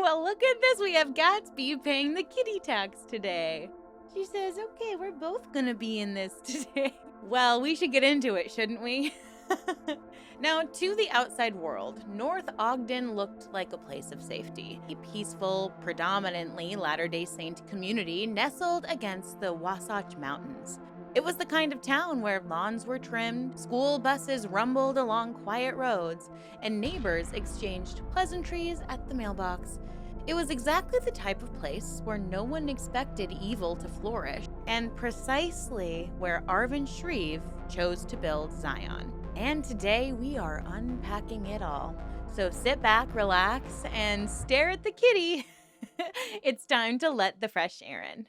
Well, look at this. We have Gatsby paying the kitty tax today. She says, okay, we're both gonna be in this today. Well, we should get into it, shouldn't we? Now, to the outside world, North Ogden looked like a place of safety. A peaceful, predominantly Latter-day Saint community nestled against the Wasatch Mountains. It was the kind of town where lawns were trimmed, school buses rumbled along quiet roads, and neighbors exchanged pleasantries at the mailbox. It was exactly the type of place where no one expected evil to flourish, and precisely where Arvin Shrieve chose to build Zion. And today we are unpacking it all. So sit back, relax, and stare at the kitty. It's time to let the fresh air in.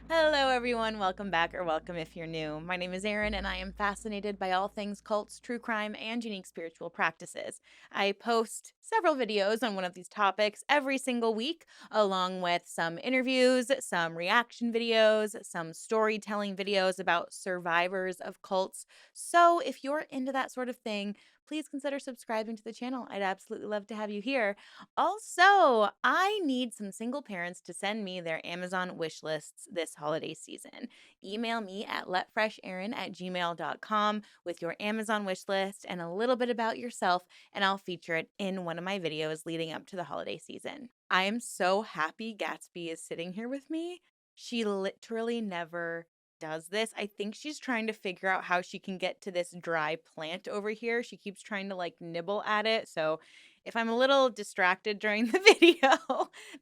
Hello, everyone. Welcome back, or welcome if you're new. My name is Erin, and I am fascinated by all things cults, true crime, and unique spiritual practices. I post several videos on one of these topics every single week, along with some interviews, some reaction videos, some storytelling videos about survivors of cults. So if you're into that sort of thing, please consider subscribing to the channel. I'd absolutely love to have you here. Also, I need some single parents to send me their Amazon wish lists this holiday season. Email me at letfresherin@gmail.com with your Amazon wish list and a little bit about yourself, and I'll feature it in one of my videos leading up to the holiday season. I am so happy Gatsby is sitting here with me. She literally never does this. I think she's trying to figure out how she can get to this dry plant over here. She keeps trying to like nibble at it. So if I'm a little distracted during the video,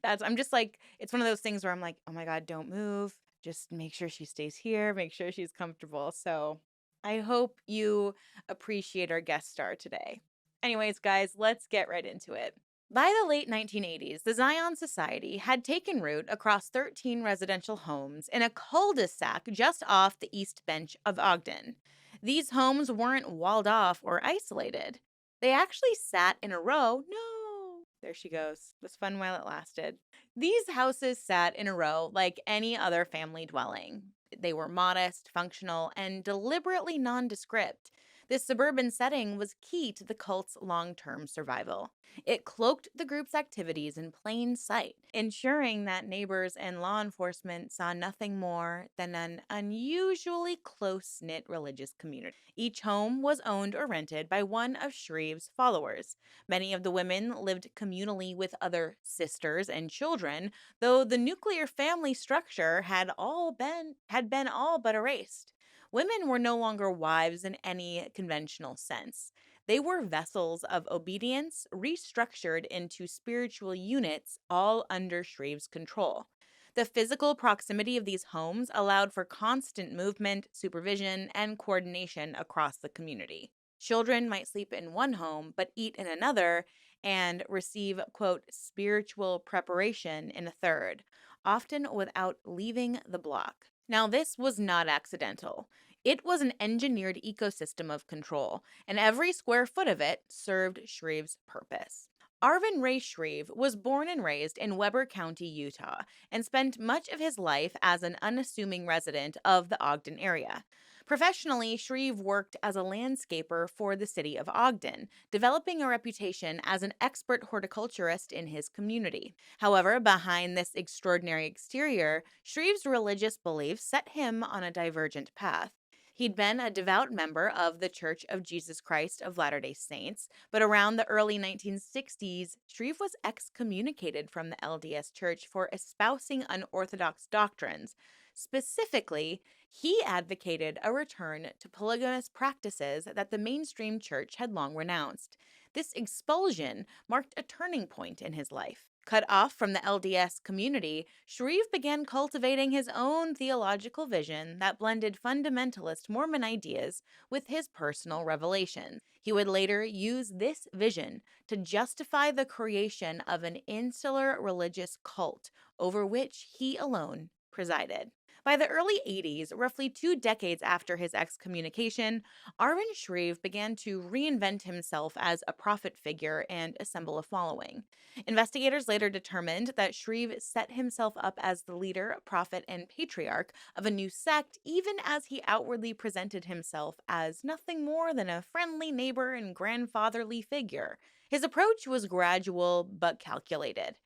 I'm just like, it's one of those things where I'm like, oh my God, don't move. Just make sure she stays here, make sure she's comfortable. So I hope you appreciate our guest star today. Anyways, guys, let's get right into it. By the late 1980s, the Zion Society had taken root across 13 residential homes in a cul-de-sac just off the East Bench of Ogden. These homes weren't walled off or isolated. They actually sat in a row. No, there she goes. It was fun while it lasted. These houses sat in a row like any other family dwelling. They were modest, functional, and deliberately nondescript. This suburban setting was key to the cult's long-term survival. It cloaked the group's activities in plain sight, ensuring that neighbors and law enforcement saw nothing more than an unusually close-knit religious community. Each home was owned or rented by one of Shrieve's followers. Many of the women lived communally with other sisters and children, though the nuclear family structure had been all but erased. Women were no longer wives in any conventional sense. They were vessels of obedience restructured into spiritual units, all under Shrieve's control. The physical proximity of these homes allowed for constant movement, supervision, and coordination across the community. Children might sleep in one home but eat in another and receive, quote, spiritual preparation in a third, often without leaving the block. Now, this was not accidental. It was an engineered ecosystem of control, and every square foot of it served Shrieve's purpose. Arvin Ray Shrieve was born and raised in Weber County, Utah, and spent much of his life as an unassuming resident of the Ogden area. Professionally, Shrieve worked as a landscaper for the city of Ogden, developing a reputation as an expert horticulturist in his community. However, behind this extraordinary exterior, Shrieve's religious beliefs set him on a divergent path. He'd been a devout member of the Church of Jesus Christ of Latter-day Saints, but around the early 1960s, Shrieve was excommunicated from the LDS Church for espousing unorthodox doctrines. Specifically, he advocated a return to polygamous practices that the mainstream church had long renounced. This expulsion marked a turning point in his life. Cut off from the LDS community, Shrieve began cultivating his own theological vision that blended fundamentalist Mormon ideas with his personal revelations. He would later use this vision to justify the creation of an insular religious cult over which he alone presided. By the early 80s, roughly 2 decades after his excommunication, Arvin Shrieve began to reinvent himself as a prophet figure and assemble a following. Investigators later determined that Shrieve set himself up as the leader, prophet, and patriarch of a new sect, even as he outwardly presented himself as nothing more than a friendly neighbor and grandfatherly figure. His approach was gradual but calculated.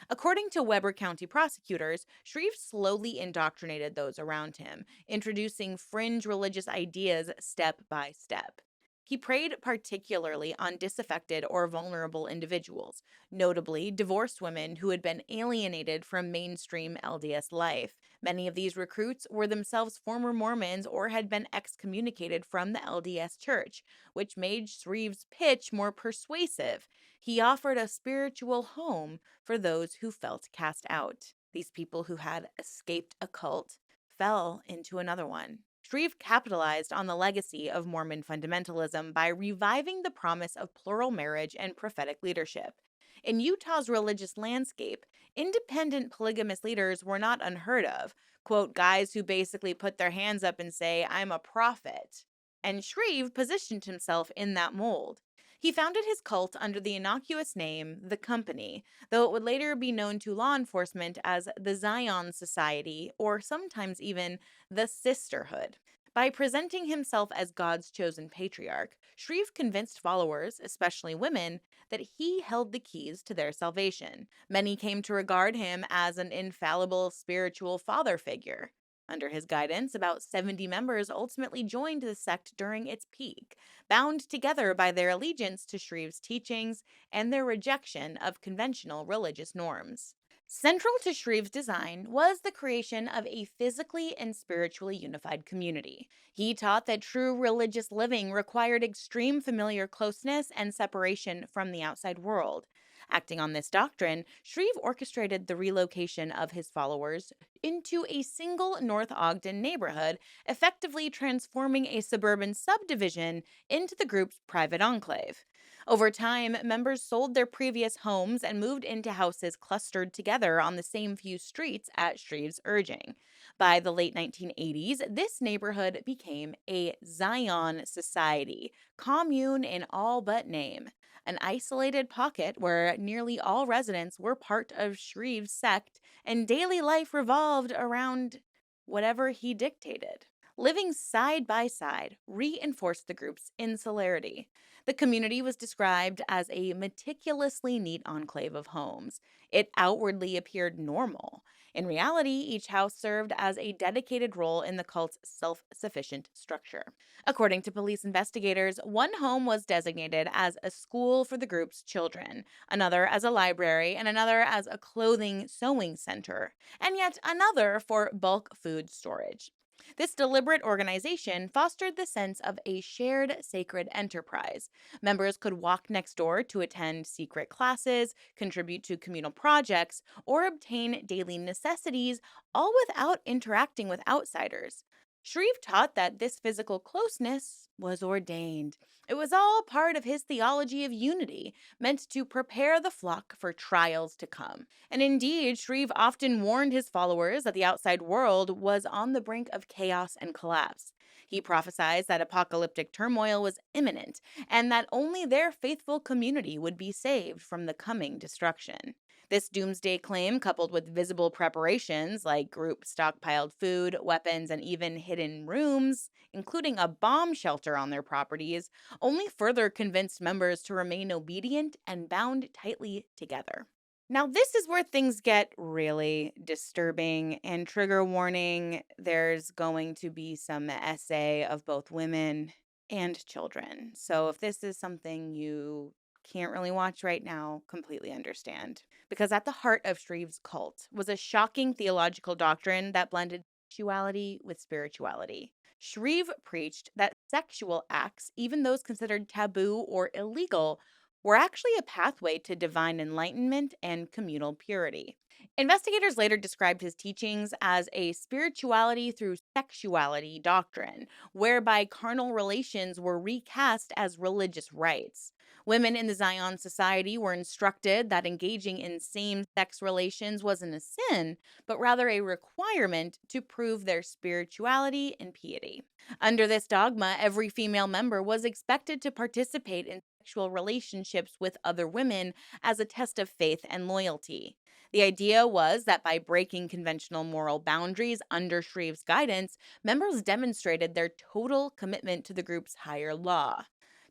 According to Weber County prosecutors, Shreve slowly indoctrinated those around him, introducing fringe religious ideas step by step. He preyed particularly on disaffected or vulnerable individuals, notably divorced women who had been alienated from mainstream LDS life. Many of these recruits were themselves former Mormons or had been excommunicated from the LDS Church, which made Shreve's pitch more persuasive. He offered a spiritual home for those who felt cast out. These people who had escaped a cult fell into another one. Shreve capitalized on the legacy of Mormon fundamentalism by reviving the promise of plural marriage and prophetic leadership. In Utah's religious landscape, independent polygamous leaders were not unheard of. Quote, guys who basically put their hands up and say, I'm a prophet. And Shreve positioned himself in that mold. He founded his cult under the innocuous name The Company, though it would later be known to law enforcement as the Zion Society or sometimes even the Sisterhood. By presenting himself as God's chosen patriarch, Shreve convinced followers, especially women, that he held the keys to their salvation. Many came to regard him as an infallible spiritual father figure. Under his guidance, about 70 members ultimately joined the sect during its peak, bound together by their allegiance to Shreve's teachings and their rejection of conventional religious norms. Central to Shreve's design was the creation of a physically and spiritually unified community. He taught that true religious living required extreme familiar closeness and separation from the outside world. Acting on this doctrine, Shreve orchestrated the relocation of his followers into a single North Ogden neighborhood, effectively transforming a suburban subdivision into the group's private enclave. Over time, members sold their previous homes and moved into houses clustered together on the same few streets at Shreve's urging. By the late 1980s, this neighborhood became a Zion society, commune in all but name, an isolated pocket where nearly all residents were part of Shreve's sect and daily life revolved around whatever he dictated. Living side by side reinforced the group's insularity. The community was described as a meticulously neat enclave of homes. It outwardly appeared normal. In reality, each house served as a dedicated role in the cult's self sufficient structure. According to police investigators, one home was designated as a school for the group's children, another as a library, and another as a clothing sewing center, and yet another for bulk food storage. This deliberate organization fostered the sense of a shared sacred enterprise. Members could walk next door to attend secret classes, contribute to communal projects, or obtain daily necessities, all without interacting with outsiders. Shreve taught that this physical closeness was ordained. It was all part of his theology of unity, meant to prepare the flock for trials to come. And indeed, Shreve often warned his followers that the outside world was on the brink of chaos and collapse. He prophesied that apocalyptic turmoil was imminent and that only their faithful community would be saved from the coming destruction. This doomsday claim, coupled with visible preparations like group stockpiled food, weapons, and even hidden rooms, including a bomb shelter on their properties, only further convinced members to remain obedient and bound tightly together. Now, this is where things get really disturbing and trigger warning. There's going to be some essay of both women and children. So, if this is something you can't really watch right now, completely understand. Because at the heart of Shreve's cult was a shocking theological doctrine that blended sexuality with spirituality. Shreve preached that sexual acts, even those considered taboo or illegal, were actually a pathway to divine enlightenment and communal purity. Investigators later described his teachings as a spirituality through sexuality doctrine, whereby carnal relations were recast as religious rites. Women in the Zion Society were instructed that engaging in same sex relations wasn't a sin, but rather a requirement to prove their spirituality and piety. Under this dogma, every female member was expected to participate in sexual relationships with other women as a test of faith and loyalty. The idea was that by breaking conventional moral boundaries under Shreve's guidance, members demonstrated their total commitment to the group's higher law.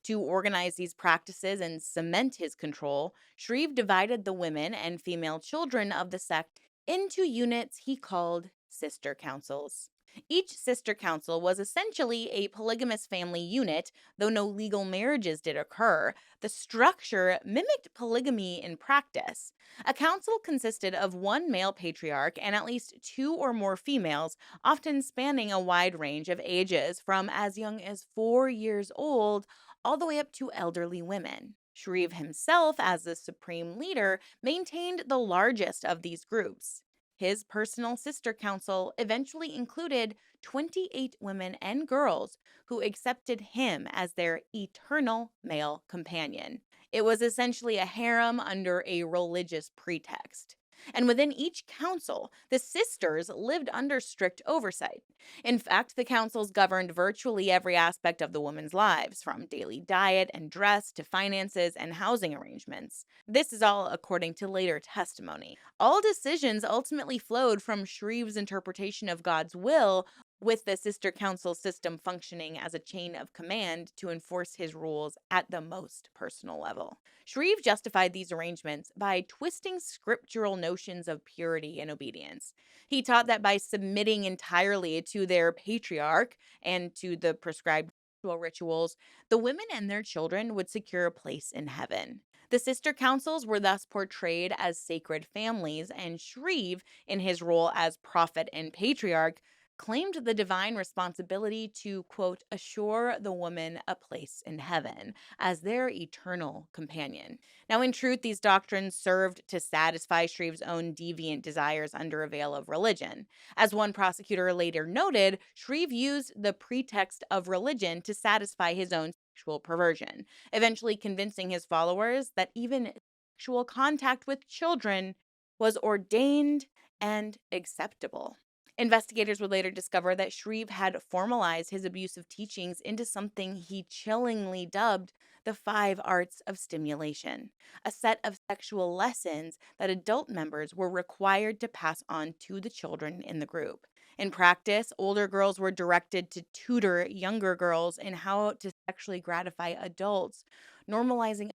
To organize these practices and cement his control, Shreve divided the women and female children of the sect into units he called sister councils. Each sister council was essentially a polygamous family unit, though no legal marriages did occur. The structure mimicked polygamy in practice. A council consisted of one male patriarch and at least two or more females, often spanning a wide range of ages, from as young as 4 years old all the way up to elderly women. Shreve himself, as the supreme leader, maintained the largest of these groups. His personal sister council eventually included 28 women and girls who accepted him as their eternal male companion. It was essentially a harem under a religious pretext. And within each council, the sisters lived under strict oversight. In fact, the councils governed virtually every aspect of the women's lives, from daily diet and dress to finances and housing arrangements. This is all according to later testimony. All decisions ultimately flowed from Shreve's interpretation of God's will, with the sister council system functioning as a chain of command to enforce his rules at the most personal level. Shreve justified these arrangements by twisting scriptural notions of purity and obedience. He taught that by submitting entirely to their patriarch and to the prescribed rituals, the women and their children would secure a place in heaven. The sister councils were thus portrayed as sacred families, and Shreve, in his role as prophet and patriarch, claimed the divine responsibility to, quote, assure the woman a place in heaven as their eternal companion. Now, in truth, these doctrines served to satisfy Shreve's own deviant desires under a veil of religion. As one prosecutor later noted, Shreve used the pretext of religion to satisfy his own sexual perversion, eventually convincing his followers that even sexual contact with children was ordained and acceptable. Investigators would later discover that Shreve had formalized his abusive teachings into something he chillingly dubbed the 5 arts of stimulation, a set of sexual lessons that adult members were required to pass on to the children in the group. In practice, older girls were directed to tutor younger girls in how to sexually gratify adults, normalizing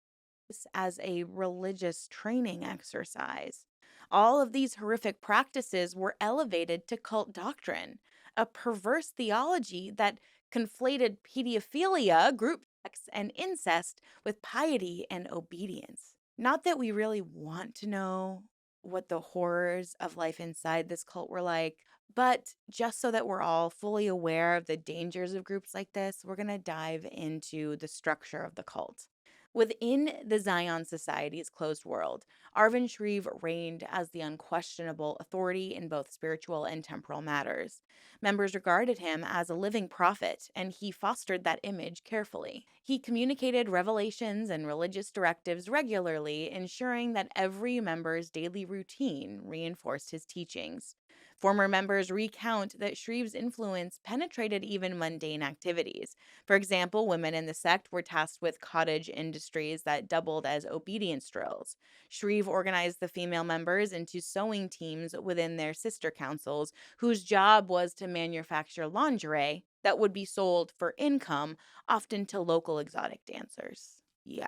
this as a religious training exercise. All of these horrific practices were elevated to cult doctrine, a perverse theology that conflated pedophilia, group sex, and incest with piety and obedience. Not that we really want to know what the horrors of life inside this cult were like, but just so that we're all fully aware of the dangers of groups like this, we're going to dive into the structure of the cult. Within the Zion Society's closed world, Arvin Shrieve reigned as the unquestionable authority in both spiritual and temporal matters. Members regarded him as a living prophet, and he fostered that image carefully. He communicated revelations and religious directives regularly, ensuring that every member's daily routine reinforced his teachings. Former members recount that Shreve's influence penetrated even mundane activities. For example, women in the sect were tasked with cottage industries that doubled as obedience drills. Shreve organized the female members into sewing teams within their sister councils, whose job was to manufacture lingerie that would be sold for income, often to local exotic dancers. Yeah.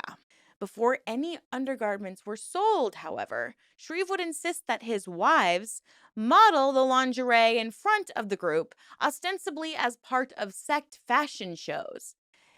Before any undergarments were sold, however, Shreve would insist that his wives model the lingerie in front of the group, ostensibly as part of sect fashion shows.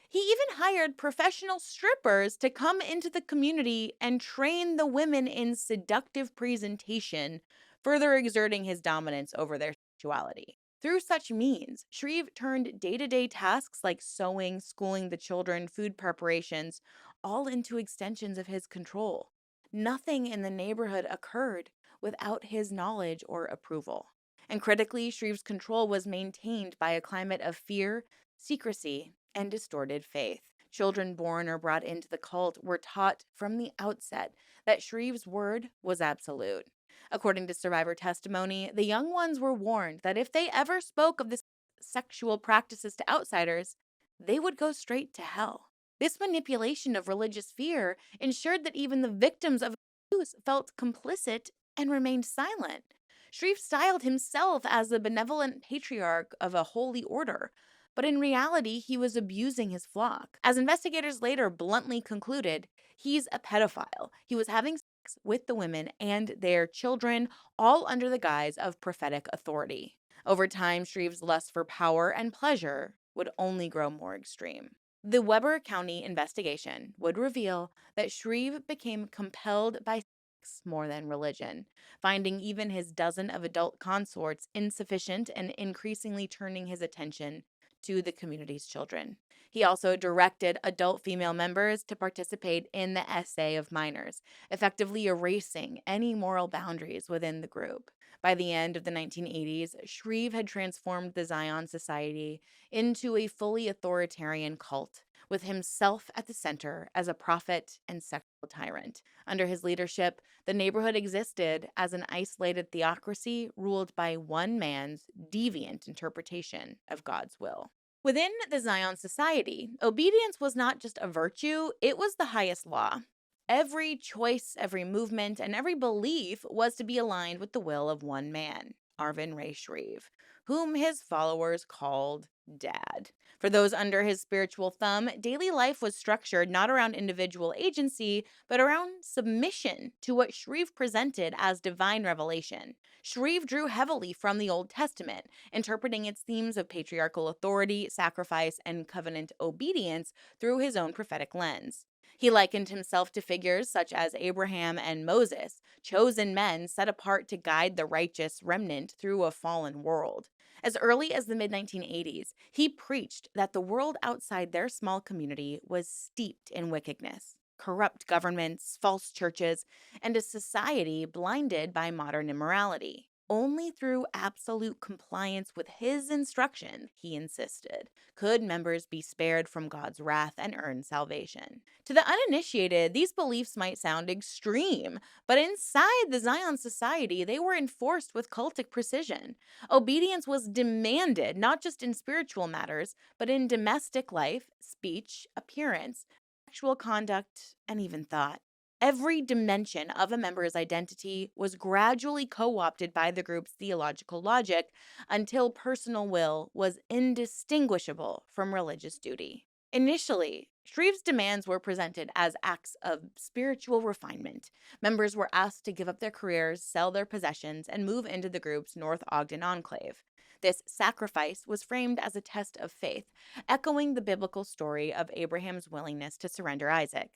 He even hired professional strippers to come into the community and train the women in seductive presentation, further exerting his dominance over their sexuality. Through such means, Shreve turned day to day tasks like sewing, schooling the children, food preparations, all into extensions of his control. Nothing in the neighborhood occurred without his knowledge or approval. And critically, Shreve's control was maintained by a climate of fear, secrecy, and distorted faith. Children born or brought into the cult were taught from the outset that Shreve's word was absolute. According to survivor testimony, the young ones were warned that if they ever spoke of the sexual practices to outsiders, they would go straight to hell. This manipulation of religious fear ensured that even the victims of abuse felt complicit and remained silent. Shreve styled himself as the benevolent patriarch of a holy order, but in reality, he was abusing his flock. As investigators later bluntly concluded, he's a pedophile. He was having sex with the women and their children, all under the guise of prophetic authority. Over time, Shreve's lust for power and pleasure would only grow more extreme. The Weber County investigation would reveal that Shreve became compelled by sex more than religion, finding even his dozen of adult consorts insufficient and increasingly turning his attention to the community's children. He also directed adult female members to participate in the essay of minors, effectively erasing any moral boundaries within the group. By the end of the 1980s, Shreve had transformed the Zion Society into a fully authoritarian cult, with himself at the center as a prophet and sexual tyrant. Under his leadership, the neighborhood existed as an isolated theocracy ruled by one man's deviant interpretation of God's will. Within the Zion Society, obedience was not just a virtue, it was the highest law. Every choice, every movement, and every belief was to be aligned with the will of one man, Arvin Shrieve, whom his followers called Dad. For those under his spiritual thumb, daily life was structured not around individual agency, but around submission to what Shrieve presented as divine revelation. Shrieve drew heavily from the Old Testament, interpreting its themes of patriarchal authority, sacrifice, and covenant obedience through his own prophetic lens. He likened himself to figures such as Abraham and Moses, chosen men set apart to guide the righteous remnant through a fallen world. As early as the mid 1980s, he preached that the world outside their small community was steeped in wickedness, corrupt governments, false churches, and a society blinded by modern immorality. Only through absolute compliance with his instruction, he insisted, could members be spared from God's wrath and earn salvation. To the uninitiated, these beliefs might sound extreme, but inside the Zion Society, they were enforced with cultic precision. Obedience was demanded not just in spiritual matters, but in domestic life, speech, appearance, sexual conduct, and even thought. Every dimension of a member's identity was gradually co opted by the group's theological logic until personal will was indistinguishable from religious duty. Initially, Shreve's demands were presented as acts of spiritual refinement. Members were asked to give up their careers, sell their possessions, and move into the group's North Ogden enclave. This sacrifice was framed as a test of faith, echoing the biblical story of Abraham's willingness to surrender Isaac.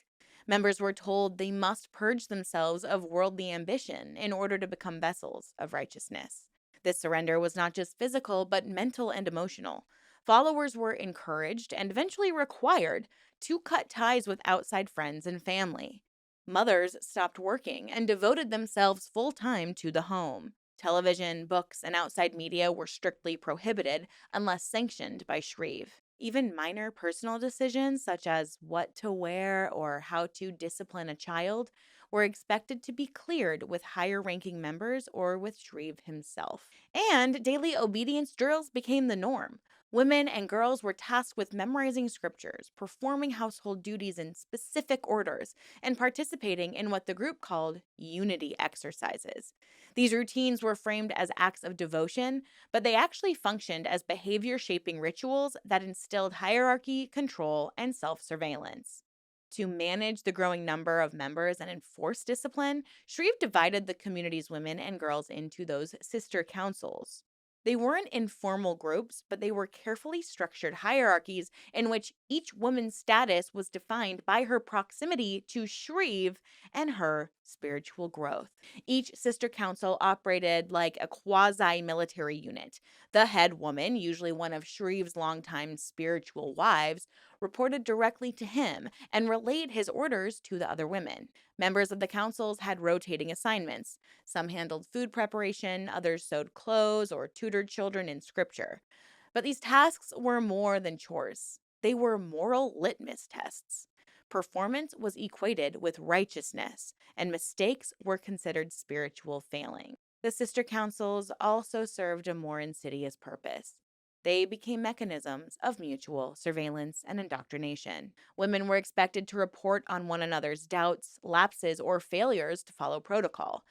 Members were told they must purge themselves of worldly ambition in order to become vessels of righteousness. This surrender was not just physical, but mental and emotional. Followers were encouraged and eventually required to cut ties with outside friends and family. Mothers stopped working and devoted themselves full time to the home. Television, books, and outside media were strictly prohibited unless sanctioned by Shrieve. Even minor personal decisions, such as what to wear or how to discipline a child, were expected to be cleared with higher ranking members or with Shrieve himself. And daily obedience drills became the norm. Women and girls were tasked with memorizing scriptures, performing household duties in specific orders, and participating in what the group called unity exercises. These routines were framed as acts of devotion, but they actually functioned as behavior shaping rituals that instilled hierarchy, control, and self surveillance. To manage the growing number of members and enforce discipline, Shreve divided the community's women and girls into those sister councils, They weren't informal groups, but they were carefully structured hierarchies in which each woman's status was defined by her proximity to Shreve and her spiritual growth. Each sister council operated like a quasi military unit. The head woman, usually one of Shreve's longtime spiritual wives, reported directly to him and relayed his orders to the other women. Members of the councils had rotating assignments. Some handled food preparation, others sewed clothes or tutored children in scripture. But these tasks were more than chores, they were moral litmus tests. Performance was equated with righteousness, and mistakes were considered spiritual failing. The sister councils also served a more insidious purpose. They became mechanisms of mutual surveillance and indoctrination. Women were expected to report on one another's doubts, lapses, or failures to follow protocol.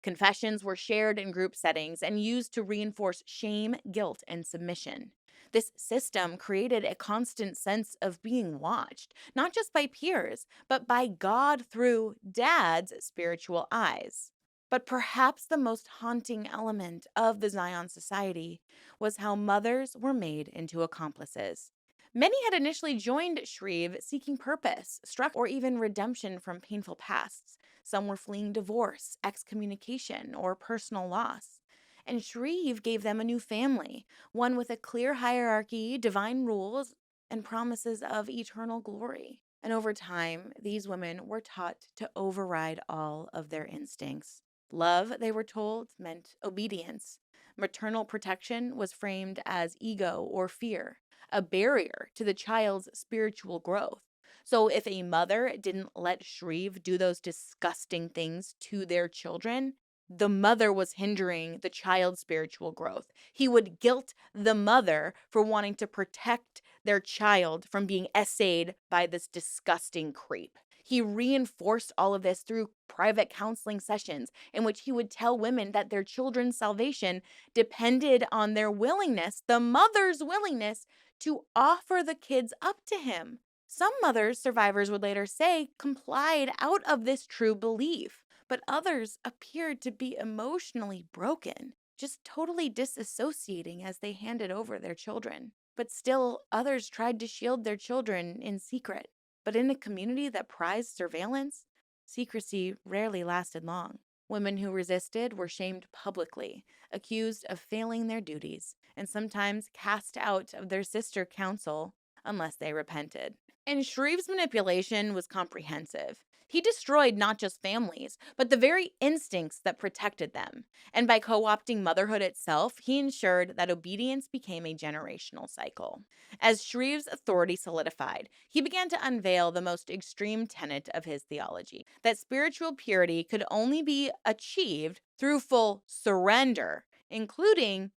Confessions were shared in group settings and used to reinforce shame, guilt, and submission. This system created a constant sense of being watched, not just by peers, but by God through dad's spiritual eyes. But perhaps the most haunting element of the Zion Society was how mothers were made into accomplices. Many had initially joined Shreve seeking purpose, struck, or even redemption from painful pasts. Some were fleeing divorce, excommunication, or personal loss. And Shreve gave them a new family, one with a clear hierarchy, divine rules, and promises of eternal glory. And over time, these women were taught to override all of their instincts. Love, they were told, meant obedience. Maternal protection was framed as ego or fear, a barrier to the child's spiritual growth. So if a mother didn't let Shreve do those disgusting things to their children, the mother was hindering the child's spiritual growth. He would guilt the mother for wanting to protect their child from being essayed by this disgusting creep. He reinforced all of this through private counseling sessions in which he would tell women that their children's salvation depended on their willingness, the mother's willingness, to offer the kids up to him. Some mothers, survivors would later say, complied out of this true belief, but others appeared to be emotionally broken, just totally disassociating as they handed over their children. But still, others tried to shield their children in secret. But in a community that prized surveillance, secrecy rarely lasted long. Women who resisted were shamed publicly, accused of failing their duties, and sometimes cast out of their sister council unless they repented. And Shreve's manipulation was comprehensive. He destroyed not just families, but the very instincts that protected them. And by co opting motherhood itself, he ensured that obedience became a generational cycle. As Shreve's authority solidified, he began to unveil the most extreme tenet of his theology, that spiritual purity could only be achieved through full surrender, including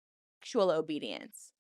actual obedience.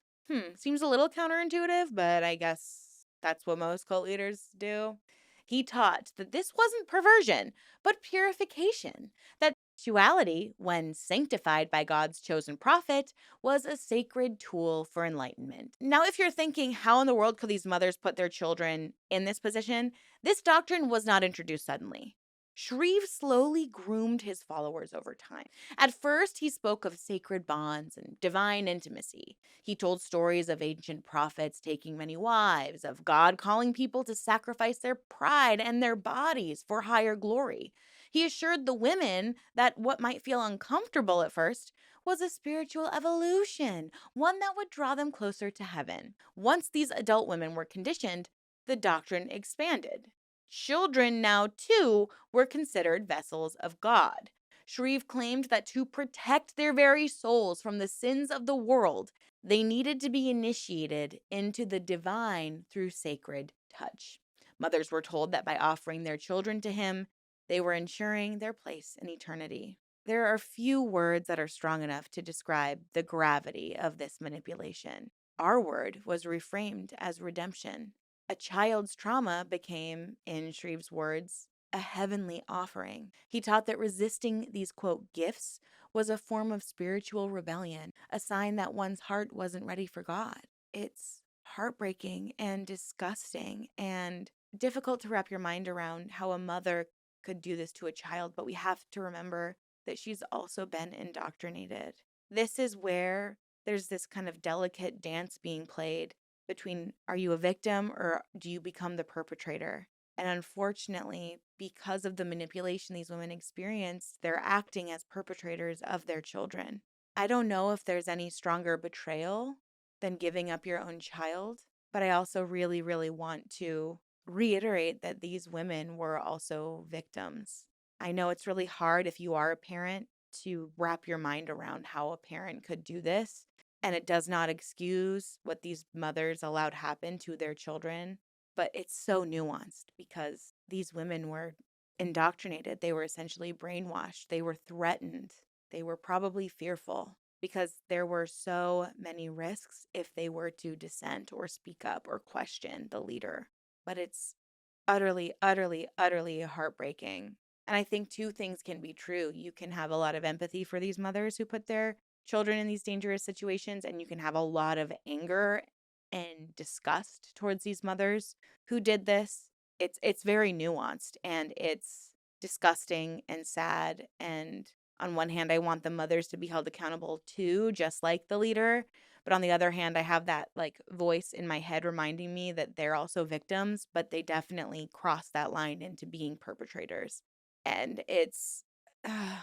Seems a little counterintuitive, but I guess that's what most cult leaders do. He taught that this wasn't perversion, but purification, that sexuality, when sanctified by God's chosen prophet, was a sacred tool for enlightenment. Now, if you're thinking, how in the world could these mothers put their children in this position? This doctrine was not introduced suddenly. Shreve slowly groomed his followers over time. At first, he spoke of sacred bonds and divine intimacy. He told stories of ancient prophets taking many wives, of God calling people to sacrifice their pride and their bodies for higher glory. He assured the women that what might feel uncomfortable at first was a spiritual evolution, one that would draw them closer to heaven. Once these adult women were conditioned, the doctrine expanded. Children now, too, were considered vessels of God. Shreve claimed that to protect their very souls from the sins of the world, they needed to be initiated into the divine through sacred touch. Mothers were told that by offering their children to him, they were ensuring their place in eternity. There are few words that are strong enough to describe the gravity of this manipulation. Our word was reframed as redemption. A child's trauma became, in Shreve's words, a heavenly offering. He taught that resisting these, quote, gifts was a form of spiritual rebellion, a sign that one's heart wasn't ready for God. It's heartbreaking and disgusting and difficult to wrap your mind around how a mother could do this to a child, but we have to remember that she's also been indoctrinated. This is where there's this kind of delicate dance being played between, are you a victim or do you become the perpetrator? And unfortunately, because of the manipulation these women experienced, they're acting as perpetrators of their children. I don't know if there's any stronger betrayal than giving up your own child, but I also really, really want to reiterate that these women were also victims. I know it's really hard if you are a parent to wrap your mind around how a parent could do this, and it does not excuse what these mothers allowed happen to their children, but it's so nuanced because these women were indoctrinated. They were essentially brainwashed. They were threatened. They were probably fearful because there were so many risks if they were to dissent or speak up or question the leader. But it's utterly, utterly, utterly heartbreaking. And I think two things can be true. You can have a lot of empathy for these mothers who put their children in these dangerous situations, and you can have a lot of anger and disgust towards these mothers who did this. It's very nuanced and it's disgusting and sad. And on one hand, I want the mothers to be held accountable too, just like the leader. But on the other hand, I have that like voice in my head reminding me that they're also victims, but they definitely cross that line into being perpetrators. And uh,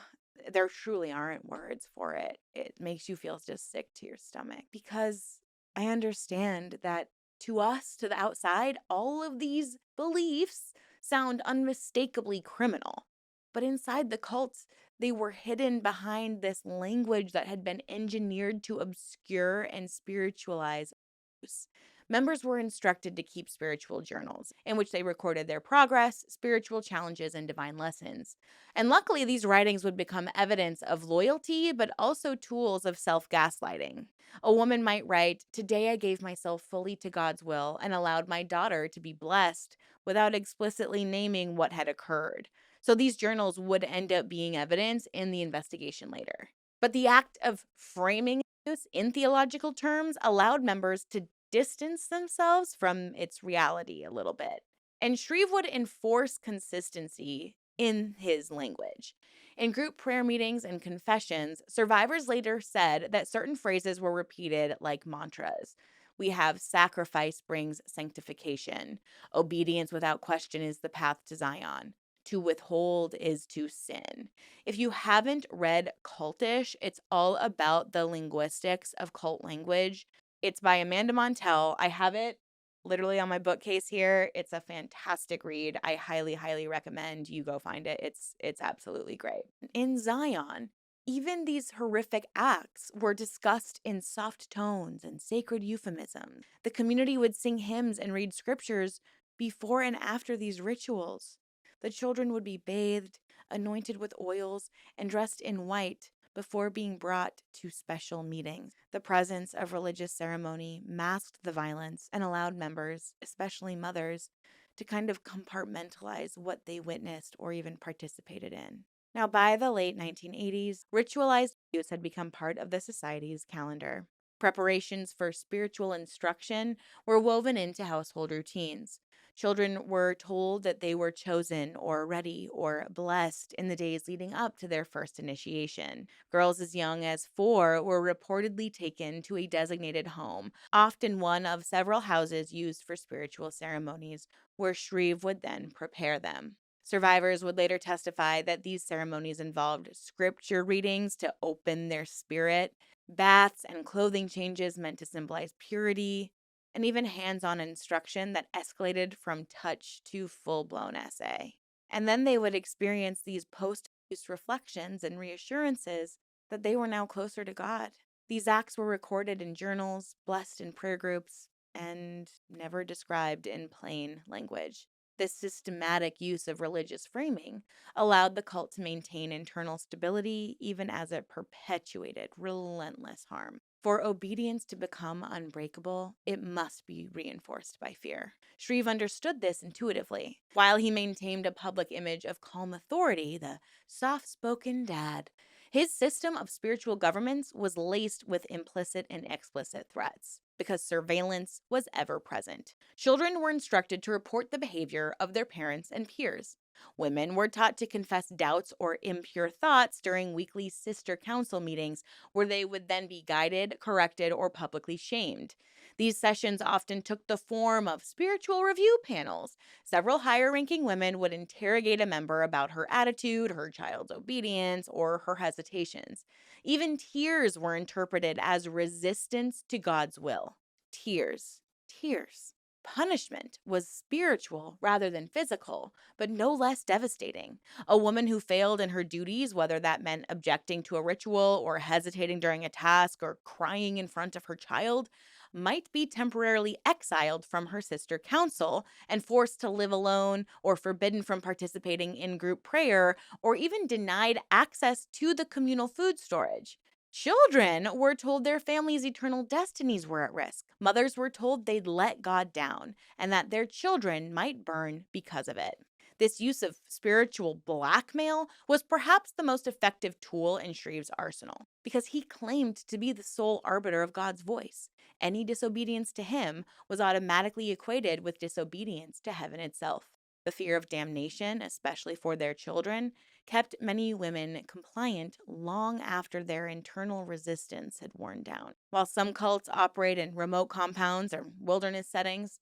there truly aren't words for it. It makes you feel just sick to your stomach because I understand that to us, to the outside, all of these beliefs sound unmistakably criminal. But inside the cults, they were hidden behind this language that had been engineered to obscure and spiritualize abuse. Members were instructed to keep spiritual journals in which they recorded their progress, spiritual challenges, and divine lessons. And luckily, these writings would become evidence of loyalty, but also tools of self gaslighting. A woman might write, "Today I gave myself fully to God's will and allowed my daughter to be blessed," without explicitly naming what had occurred. So these journals would end up being evidence in the investigation later. But the act of framing abuse in theological terms allowed members to distance themselves from its reality a little bit. And Shreve would enforce consistency in his language. In group prayer meetings and confessions, survivors later said that certain phrases were repeated like mantras. We have sacrifice brings sanctification. Obedience without question is the path to Zion. To withhold is to sin. If you haven't read Cultish, it's all about the linguistics of cult language. It's by Amanda Montell. I have it literally on my bookcase here. It's a fantastic read. I highly, highly recommend you go find it. It's absolutely great. In Zion, even these horrific acts were discussed in soft tones and sacred euphemisms. The community would sing hymns and read scriptures before and after these rituals. The children would be bathed, anointed with oils, and dressed in white before being brought to special meetings. The presence of religious ceremony masked the violence and allowed members, especially mothers, to kind of compartmentalize what they witnessed or even participated in. Now, by the late 1980s, ritualized abuse had become part of the society's calendar. Preparations for spiritual instruction were woven into household routines. Children were told that they were chosen or ready or blessed in the days leading up to their first initiation. Girls as young as 4 were reportedly taken to a designated home, often one of several houses used for spiritual ceremonies, where Shreve would then prepare them. Survivors would later testify that these ceremonies involved scripture readings to open their spirit, baths and clothing changes meant to symbolize purity, and even hands-on instruction that escalated from touch to full-blown essay. And then they would experience these post-abuse reflections and reassurances that they were now closer to God. These acts were recorded in journals, blessed in prayer groups, and never described in plain language. This systematic use of religious framing allowed the cult to maintain internal stability even as it perpetuated relentless harm. For obedience to become unbreakable, it must be reinforced by fear. Shreve understood this intuitively. While he maintained a public image of calm authority, the soft-spoken dad, his system of spiritual governance was laced with implicit and explicit threats because surveillance was ever present. Children were instructed to report the behavior of their parents and peers. Women were taught to confess doubts or impure thoughts during weekly sister council meetings, where they would then be guided, corrected, or publicly shamed. These sessions often took the form of spiritual review panels. Several higher ranking women would interrogate a member about her attitude, her child's obedience, or her hesitations. Even tears were interpreted as resistance to God's will. Tears. Tears. Punishment was spiritual rather than physical, but no less devastating. A woman who failed in her duties, whether that meant objecting to a ritual or hesitating during a task or crying in front of her child, might be temporarily exiled from her sister council and forced to live alone or forbidden from participating in group prayer or even denied access to the communal food storage. Children were told their families' eternal destinies were at risk. Mothers were told they'd let God down and that their children might burn because of it. This use of spiritual blackmail was perhaps the most effective tool in Shreve's arsenal because he claimed to be the sole arbiter of God's voice. Any disobedience to him was automatically equated with disobedience to heaven itself. The fear of damnation, especially for their children, kept many women compliant long after their internal resistance had worn down. While some cults operate in remote compounds or wilderness settings,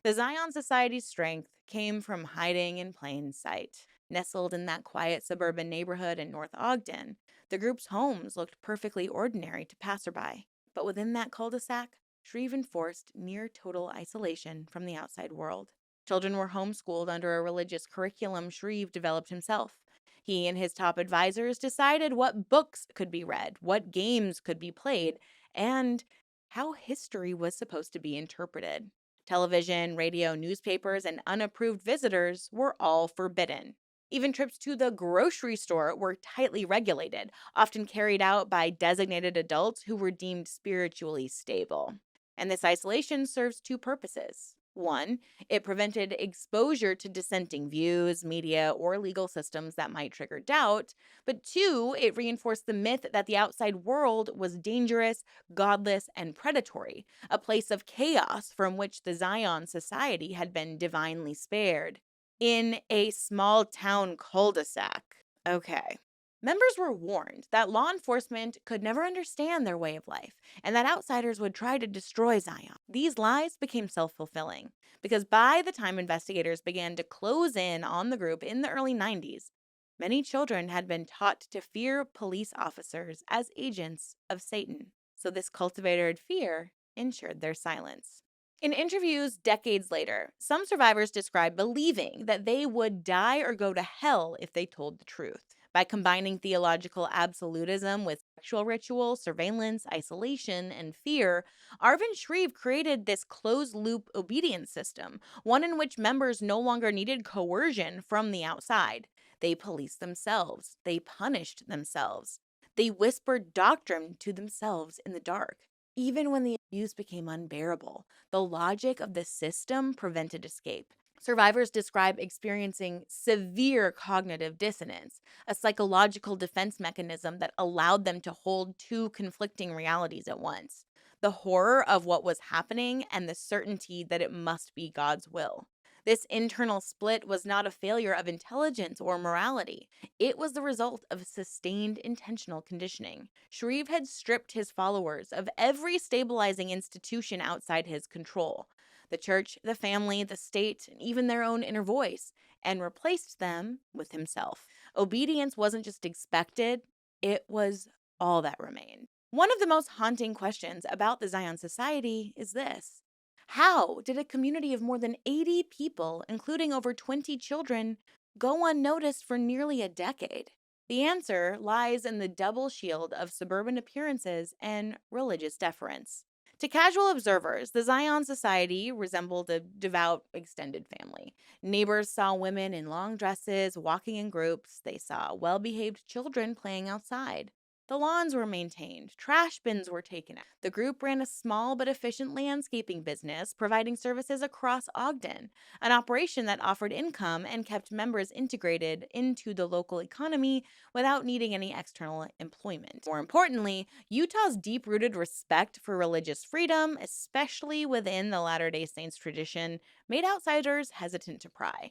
the Zion Society's strength came from hiding in plain sight. Nestled in that quiet suburban neighborhood in North Ogden, the group's homes looked perfectly ordinary to passerby. But within that cul-de-sac, Shreve enforced near total isolation from the outside world. Children were homeschooled under a religious curriculum Shreve developed himself. He and his top advisors decided what books could be read, what games could be played, and how history was supposed to be interpreted. Television, radio, newspapers, and unapproved visitors were all forbidden. Even trips to the grocery store were tightly regulated, often carried out by designated adults who were deemed spiritually stable. And this isolation serves two purposes. One, it prevented exposure to dissenting views, media, or legal systems that might trigger doubt. But two, it reinforced the myth that the outside world was dangerous, godless, and predatory, a place of chaos from which the Zion Society had been divinely spared. In a small town cul-de-sac. Okay. Members were warned that law enforcement could never understand their way of life and that outsiders would try to destroy Zion. These lies became self-fulfilling because by the time investigators began to close in on the group in the early 90s, many children had been taught to fear police officers as agents of Satan. So this cultivated fear ensured their silence. In interviews decades later, some survivors describe believing that they would die or go to hell if they told the truth. By combining theological absolutism with sexual ritual, surveillance, isolation, and fear, Arvin Shrieve created this closed-loop obedience system, one in which members no longer needed coercion from the outside. They policed themselves. They punished themselves. They whispered doctrine to themselves in the dark. Even when the abuse became unbearable, the logic of the system prevented escape. Survivors describe experiencing severe cognitive dissonance, a psychological defense mechanism that allowed them to hold two conflicting realities at once: the horror of what was happening and the certainty that it must be God's will. This internal split was not a failure of intelligence or morality. It was the result of sustained intentional conditioning. Shreve had stripped his followers of every stabilizing institution outside his control: the church, the family, the state, and even their own inner voice, and replaced them with himself. Obedience wasn't just expected, it was all that remained. One of the most haunting questions about the Zion Society is this: how did a community of more than 80 people, including over 20 children, go unnoticed for nearly a decade? The answer lies in the double shield of suburban appearances and religious deference. To casual observers, the Zion Society resembled a devout extended family. Neighbors saw women in long dresses walking in groups. They saw well-behaved children playing outside. The lawns were maintained. Trash bins were taken out. The group ran a small but efficient landscaping business, providing services across Ogden, an operation that offered income and kept members integrated into the local economy without needing any external employment. More importantly, Utah's deep-rooted respect for religious freedom, especially within the Latter-day Saints tradition, made outsiders hesitant to pry.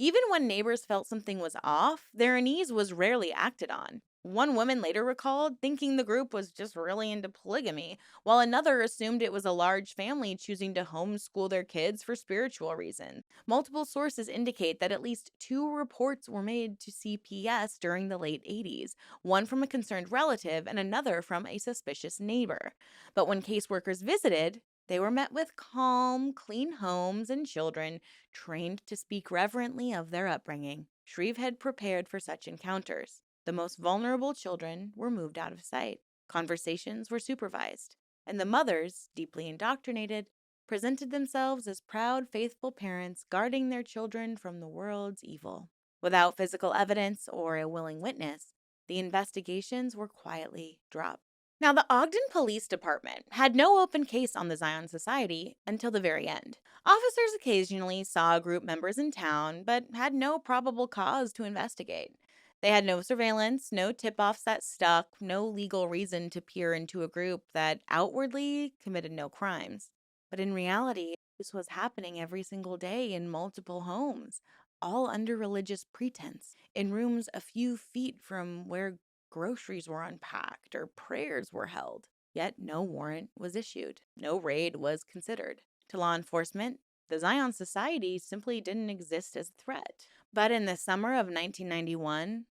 Even when neighbors felt something was off, their unease was rarely acted on. One woman later recalled thinking the group was just really into polygamy, while another assumed it was a large family choosing to homeschool their kids for spiritual reasons. Multiple sources indicate that at least two reports were made to CPS during the late 80s, one from a concerned relative and another from a suspicious neighbor. But when caseworkers visited, they were met with calm, clean homes and children trained to speak reverently of their upbringing. Shreve had prepared for such encounters. The most vulnerable children were moved out of sight. Conversations were supervised, and the mothers, deeply indoctrinated, presented themselves as proud, faithful parents guarding their children from the world's evil. Without physical evidence or a willing witness, the investigations were quietly dropped. Now, the Ogden Police Department had no open case on the Zion Society until the very end. Officers occasionally saw group members in town, but had no probable cause to investigate. They had no surveillance, no tip offs that stuck, no legal reason to peer into a group that outwardly committed no crimes. But in reality, this was happening every single day in multiple homes, all under religious pretense, in rooms a few feet from where groceries were unpacked or prayers were held. Yet no warrant was issued, no raid was considered. To law enforcement, the Zion Society simply didn't exist as a threat. But in the summer of 1991,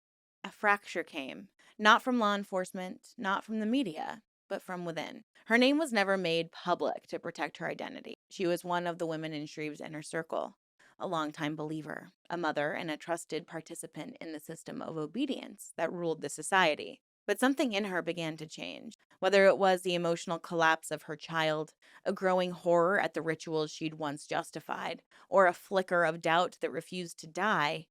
a fracture came, not from law enforcement, not from the media, but from within. Her name was never made public to protect her identity. She was one of the women in Shreve's inner circle, a longtime believer, a mother, and a trusted participant in the system of obedience that ruled the society. But something in her began to change. Whether it was the emotional collapse of her child, a growing horror at the rituals she'd once justified, or a flicker of doubt that refused to die,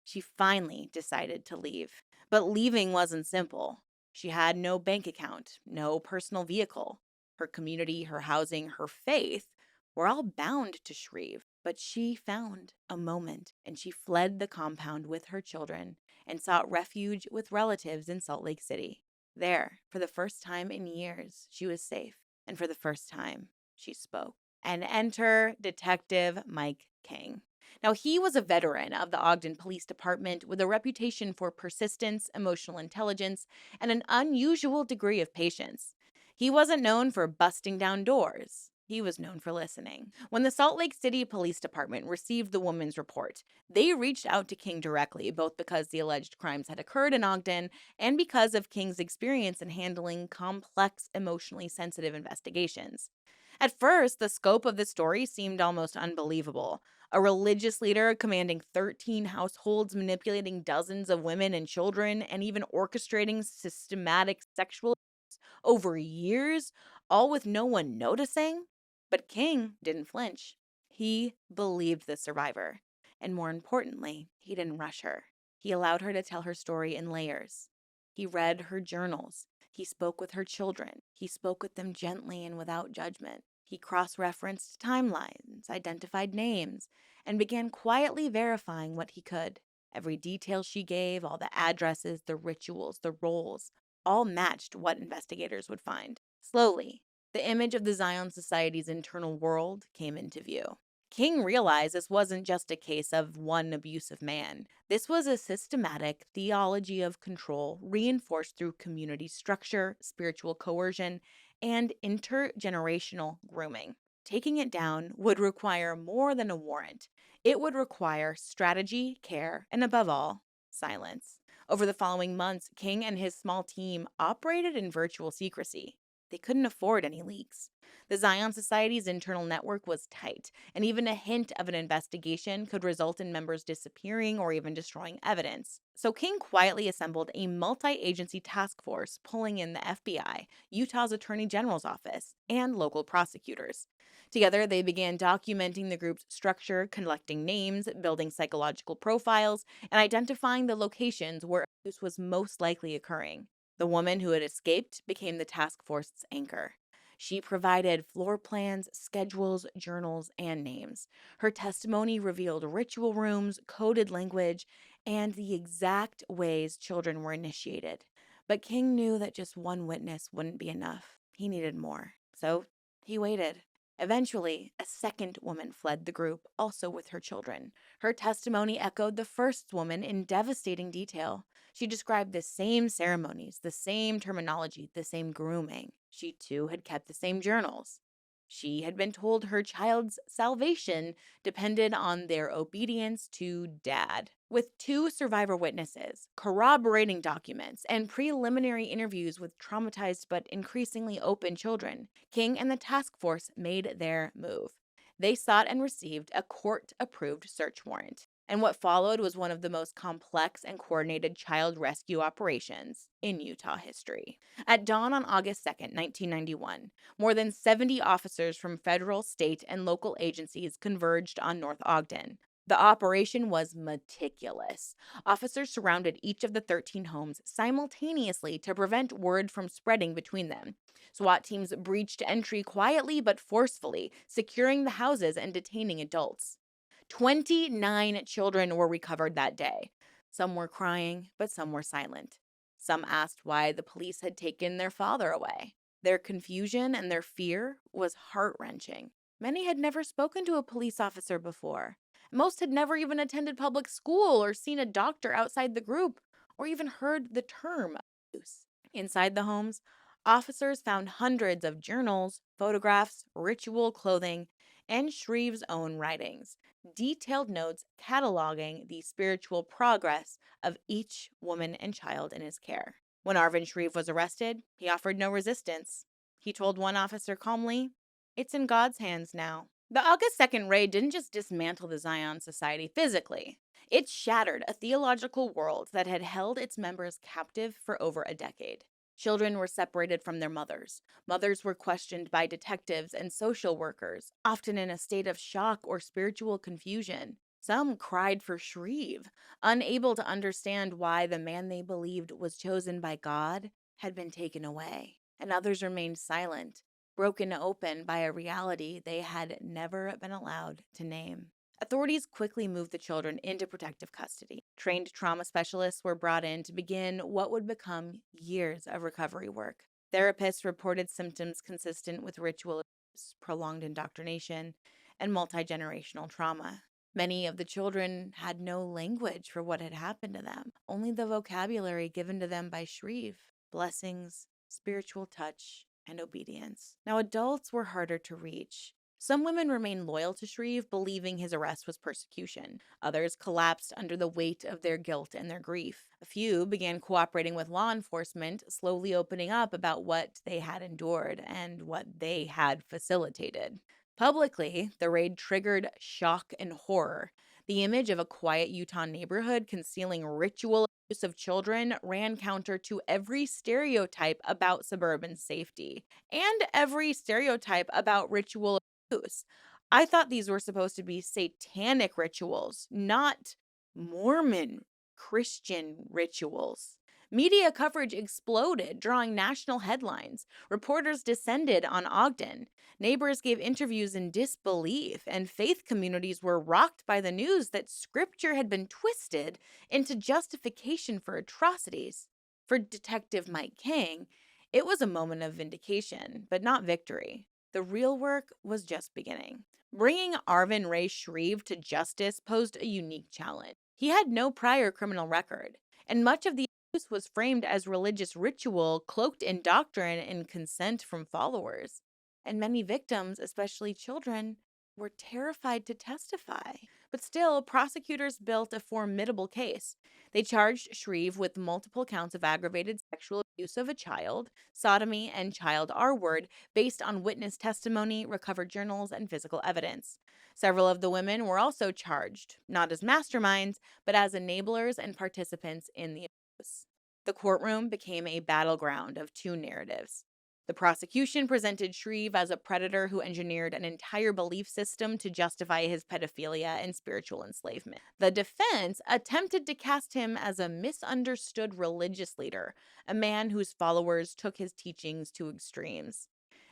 she finally decided to leave. But leaving wasn't simple. She had no bank account, no personal vehicle. Her community, her housing, her faith were all bound to Shreve. But she found a moment, and she fled the compound with her children and sought refuge with relatives in Salt Lake City. There, for the first time in years, she was safe, and for the first time, she spoke. And enter Detective Mike King. Now, he was a veteran of the Ogden Police Department with a reputation for persistence, emotional intelligence, and an unusual degree of patience. He wasn't known for busting down doors. He was known for listening. When the Salt Lake City Police Department received the woman's report, they reached out to King directly, both because the alleged crimes had occurred in Ogden and because of King's experience in handling complex, emotionally sensitive investigations. At first, the scope of the story seemed almost unbelievable. A religious leader commanding 13 households, manipulating dozens of women and children, and even orchestrating systematic sexual abuse over years, all with no one noticing? But King didn't flinch. He believed the survivor. And more importantly, he didn't rush her. He allowed her to tell her story in layers. He read her journals. He spoke with her children. He spoke with them gently and without judgment. He cross-referenced timelines, identified names, and began quietly verifying what he could. Every detail she gave, all the addresses, the rituals, the roles, all matched what investigators would find. Slowly, the image of the Zion Society's internal world came into view. King realized this wasn't just a case of one abusive man. This was a systematic theology of control reinforced through community structure, spiritual coercion, and intergenerational grooming. Taking it down would require more than a warrant. It would require strategy, care, and above all, silence. Over the following months, King and his small team operated in virtual secrecy. They couldn't afford any leaks. The Zion Society's internal network was tight, and even a hint of an investigation could result in members disappearing or even destroying evidence. So King quietly assembled a multi-agency task force pulling in the FBI, Utah's Attorney General's office, and local prosecutors. Together, they began documenting the group's structure, collecting names, building psychological profiles, and identifying the locations where abuse was most likely occurring. The woman who had escaped became the task force's anchor. She provided floor plans, schedules, journals, and names. Her testimony revealed ritual rooms, coded language, and the exact ways children were initiated. But King knew that just one witness wouldn't be enough. He needed more. So he waited. Eventually, a second woman fled the group, also with her children. Her testimony echoed the first woman in devastating detail. She described the same ceremonies, the same terminology, the same grooming. She too had kept the same journals. She had been told her child's salvation depended on their obedience to dad. With two survivor witnesses, corroborating documents, and preliminary interviews with traumatized but increasingly open children, King and the task force made their move. They sought and received a court approved search warrant. And what followed was one of the most complex and coordinated child rescue operations in Utah history. At dawn on August 2nd, 1991, more than 70 officers from federal, state, and local agencies converged on North Ogden. The operation was meticulous. Officers surrounded each of the 13 homes simultaneously to prevent word from spreading between them. SWAT teams breached entry quietly but forcefully, securing the houses and detaining adults. 29 children were recovered that day. Some were crying, but some were silent. Some asked why the police had taken their father away. Their confusion and their fear was heart-wrenching. Many had never spoken to a police officer before. Most had never even attended public school or seen a doctor outside the group, or even heard the term abuse. Inside the homes, officers found hundreds of journals, photographs, ritual clothing, and Shrieve's own writings, detailed notes cataloging the spiritual progress of each woman and child in his care. When Arvin Shrieve was arrested, he offered no resistance. He told one officer calmly, "It's in God's hands now." The August 2nd raid didn't just dismantle the Zion Society physically. It shattered a theological world that had held its members captive for over a decade. Children were separated from their mothers. Mothers were questioned by detectives and social workers, often in a state of shock or spiritual confusion. Some cried for Shreve, unable to understand why the man they believed was chosen by God had been taken away. And others remained silent, broken open by a reality they had never been allowed to name. Authorities quickly moved the children into protective custody. Trained trauma specialists were brought in to begin what would become years of recovery work. Therapists reported symptoms consistent with ritual abuse, prolonged indoctrination, and multi-generational trauma. Many of the children had no language for what had happened to them, only the vocabulary given to them by Shreve: blessings, spiritual touch, and obedience. Now, adults were harder to reach. Some women remained loyal to Shreve, believing his arrest was persecution. Others collapsed under the weight of their guilt and their grief. A few began cooperating with law enforcement, slowly opening up about what they had endured and what they had facilitated. Publicly, the raid triggered shock and horror. The image of a quiet Utah neighborhood concealing ritual abuse of children ran counter to every stereotype about suburban safety and every stereotype about ritual abuse. I thought these were supposed to be satanic rituals, not Mormon Christian rituals. Media coverage exploded, drawing national headlines. Reporters descended on Ogden. Neighbors gave interviews in disbelief, and faith communities were rocked by the news that scripture had been twisted into justification for atrocities. For Detective Mike King, it was a moment of vindication, but not victory. The real work was just beginning. Bringing Arvin Ray Shrieve to justice posed a unique challenge. He had no prior criminal record, and much of the abuse was framed as religious ritual cloaked in doctrine and consent from followers. And many victims, especially children, were terrified to testify. But still, prosecutors built a formidable case. They charged Shreve with multiple counts of aggravated sexual abuse of a child, sodomy, and child R-word based on witness testimony, recovered journals, and physical evidence. Several of the women were also charged, not as masterminds, but as enablers and participants in the abuse. The courtroom became a battleground of two narratives. The prosecution presented Shreve as a predator who engineered an entire belief system to justify his pedophilia and spiritual enslavement. The defense attempted to cast him as a misunderstood religious leader, a man whose followers took his teachings to extremes.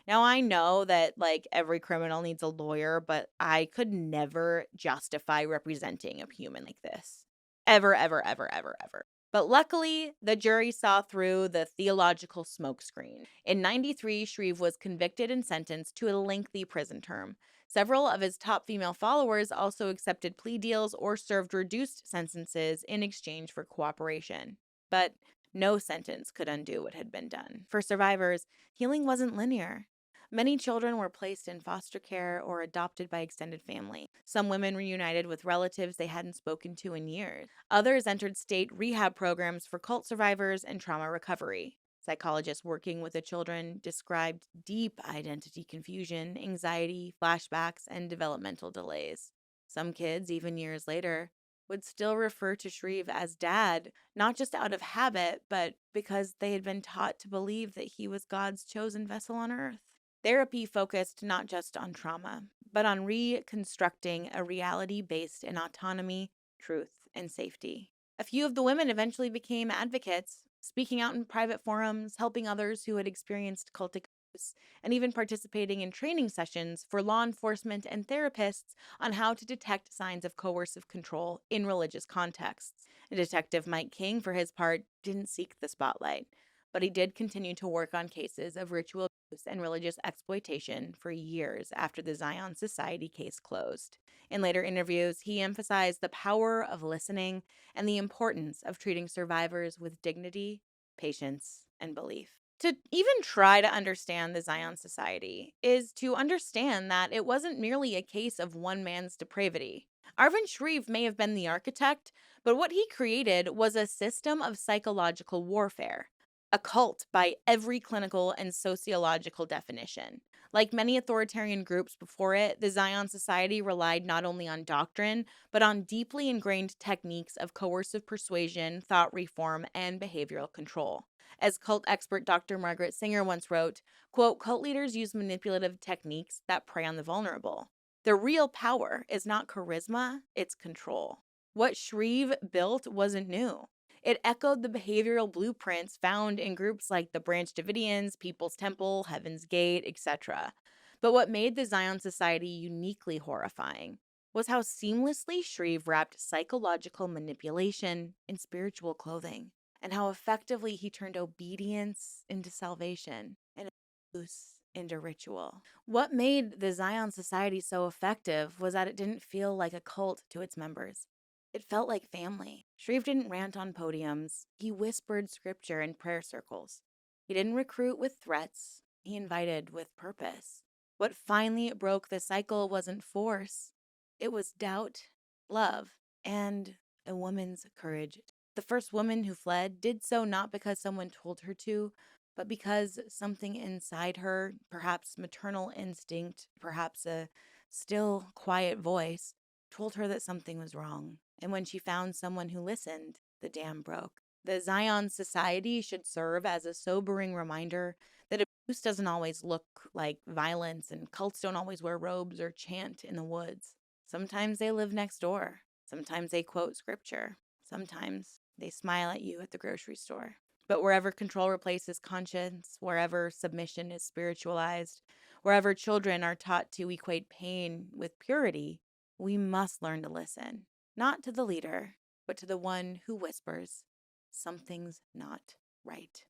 Now, I know that, every criminal needs a lawyer, but I could never justify representing a human like this. Ever, ever, ever, ever, ever. But luckily, the jury saw through the theological smokescreen. In 93, Shreve was convicted and sentenced to a lengthy prison term. Several of his top female followers also accepted plea deals or served reduced sentences in exchange for cooperation. But no sentence could undo what had been done. For survivors, healing wasn't linear. Many children were placed in foster care or adopted by extended family. Some women reunited with relatives they hadn't spoken to in years. Others entered state rehab programs for cult survivors and trauma recovery. Psychologists working with the children described deep identity confusion, anxiety, flashbacks, and developmental delays. Some kids, even years later, would still refer to Shreve as dad, not just out of habit, but because they had been taught to believe that he was God's chosen vessel on earth. Therapy focused not just on trauma, but on reconstructing a reality based in autonomy, truth, and safety. A few of the women eventually became advocates, speaking out in private forums, helping others who had experienced cultic abuse, and even participating in training sessions for law enforcement and therapists on how to detect signs of coercive control in religious contexts. Detective Mike King, for his part, didn't seek the spotlight, but he did continue to work on cases of ritual abuse and religious exploitation for years after the Zion Society case closed. In later interviews, he emphasized the power of listening and the importance of treating survivors with dignity, patience, and belief. To even try to understand the Zion Society is to understand that it wasn't merely a case of one man's depravity. Arvin Shrieve may have been the architect, but what he created was a system of psychological warfare, a cult by every clinical and sociological definition. Like many authoritarian groups before it, the Zion Society relied not only on doctrine, but on deeply ingrained techniques of coercive persuasion, thought reform, and behavioral control. As cult expert Dr. Margaret Singer once wrote, quote, "Cult leaders use manipulative techniques that prey on the vulnerable. The real power is not charisma, it's control." What Shreve built wasn't new. It echoed the behavioral blueprints found in groups like the Branch Davidians, People's Temple, Heaven's Gate, etc. But what made the Zion Society uniquely horrifying was how seamlessly Shreve wrapped psychological manipulation in spiritual clothing, and how effectively he turned obedience into salvation and abuse into ritual. What made the Zion Society so effective was that it didn't feel like a cult to its members. It felt like family. Shreve didn't rant on podiums. He whispered scripture in prayer circles. He didn't recruit with threats. He invited with purpose. What finally broke the cycle wasn't force. It was doubt, love, and a woman's courage. The first woman who fled did so not because someone told her to, but because something inside her, perhaps maternal instinct, perhaps a still, quiet voice, told her that something was wrong. And when she found someone who listened, the dam broke. The Zion Society should serve as a sobering reminder that abuse doesn't always look like violence, and cults don't always wear robes or chant in the woods. Sometimes they live next door. Sometimes they quote scripture. Sometimes they smile at you at the grocery store. But wherever control replaces conscience, wherever submission is spiritualized, wherever children are taught to equate pain with purity, we must learn to listen, not to the leader, but to the one who whispers, "Something's not right."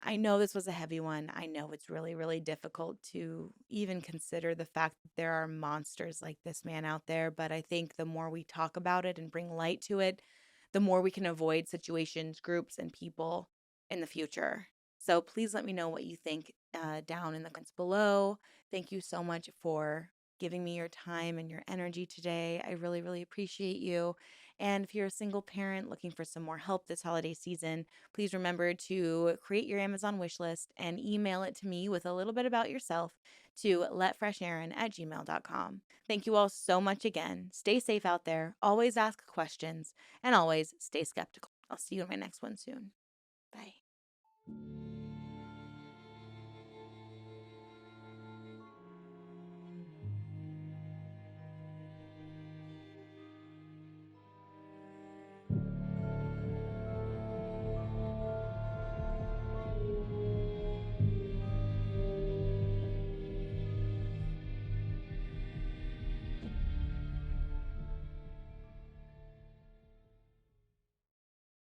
I know this was a heavy one. I know it's really, really difficult to even consider the fact that there are monsters like this man out there, but I think the more we talk about it and bring light to it, the more we can avoid situations, groups, and people in the future. So please let me know what you think down in the comments below. Thank you so much for giving me your time and your energy today. I really, really appreciate you. And if you're a single parent looking for some more help this holiday season, please remember to create your Amazon wish list and email it to me with a little bit about yourself to letfresharon@gmail.com. Thank you all so much again. Stay safe out there. Always ask questions and always stay skeptical. I'll see you in my next one soon. Bye.